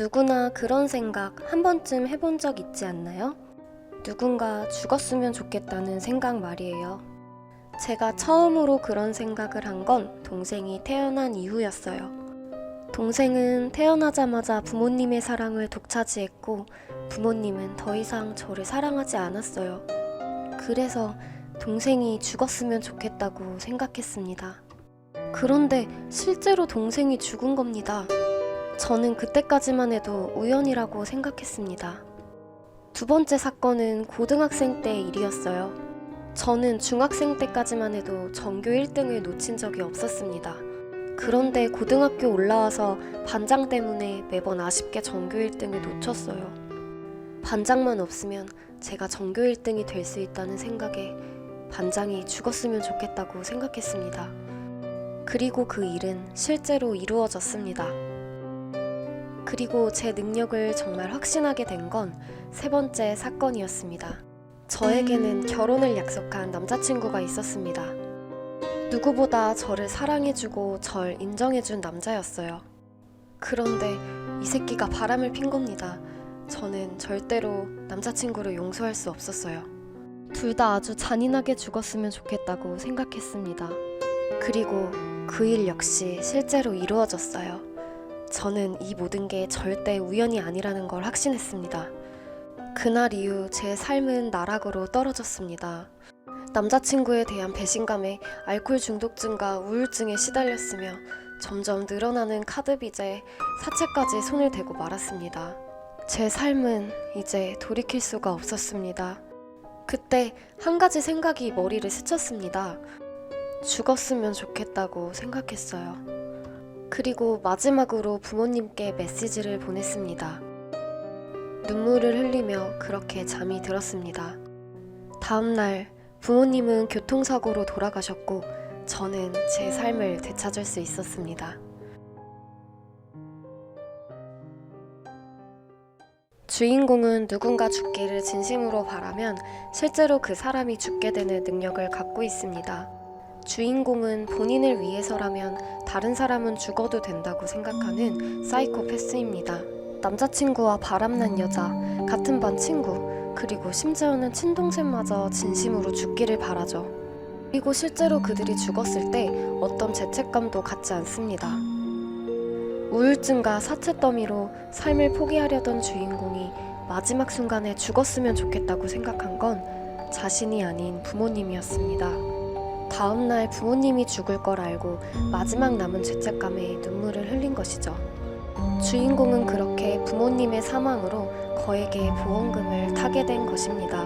누구나 그런 생각 한 번쯤 해본 적 있지 않나요? 누군가 죽었으면 좋겠다는 생각 말이에요. 제가 처음으로 그런 생각을 한 건 동생이 태어난 이후였어요. 동생은 태어나자마자 부모님의 사랑을 독차지했고 부모님은 더 이상 저를 사랑하지 않았어요. 그래서 동생이 죽었으면 좋겠다고 생각했습니다. 그런데 실제로 동생이 죽은 겁니다. 저는 그때까지만 해도 우연이라고 생각했습니다. 두 번째 사건은 고등학생 때 일이었어요. 저는 중학생 때까지만 해도 전교 1등을 놓친 적이 없었습니다. 그런데 고등학교 올라와서 반장 때문에 매번 아쉽게 전교 1등을 놓쳤어요. 반장만 없으면 제가 전교 1등이 될 수 있다는 생각에 반장이 죽었으면 좋겠다고 생각했습니다. 그리고 그 일은 실제로 이루어졌습니다. 그리고 제 능력을 정말 확신하게 된 건 세 번째 사건이었습니다. 저에게는 결혼을 약속한 남자친구가 있었습니다. 누구보다 저를 사랑해주고 절 인정해준 남자였어요. 그런데 이 새끼가 바람을 핀 겁니다. 저는 절대로 남자친구를 용서할 수 없었어요. 둘 다 아주 잔인하게 죽었으면 좋겠다고 생각했습니다. 그리고 그 일 역시 실제로 이루어졌어요. 저는 이 모든 게 절대 우연이 아니라는 걸 확신했습니다. 그날 이후 제 삶은 나락으로 떨어졌습니다. 남자친구에 대한 배신감에 알코올 중독증과 우울증에 시달렸으며 점점 늘어나는 카드 빚에 사채까지 손을 대고 말았습니다. 제 삶은 이제 돌이킬 수가 없었습니다. 그때 한 가지 생각이 머리를 스쳤습니다. 죽었으면 좋겠다고 생각했어요. 그리고 마지막으로 부모님께 메시지를 보냈습니다. 눈물을 흘리며 그렇게 잠이 들었습니다. 다음날 부모님은 교통사고로 돌아가셨고 저는 제 삶을 되찾을 수 있었습니다. 주인공은 누군가 죽기를 진심으로 바라면 실제로 그 사람이 죽게 되는 능력을 갖고 있습니다. 주인공은 본인을 위해서라면 다른 사람은 죽어도 된다고 생각하는 사이코패스입니다. 남자친구와 바람난 여자, 같은 반 친구, 그리고 심지어는 친동생마저 진심으로 죽기를 바라죠. 그리고 실제로 그들이 죽었을 때 어떤 죄책감도 갖지 않습니다. 우울증과 사채 더미로 삶을 포기하려던 주인공이 마지막 순간에 죽었으면 좋겠다고 생각한 건 자신이 아닌 부모님이었습니다. 다음날 부모님이 죽을 걸 알고 마지막 남은 죄책감에 눈물을 흘린 것이죠. 주인공은 그렇게 부모님의 사망으로 거액의 보험금을 타게 된 것입니다.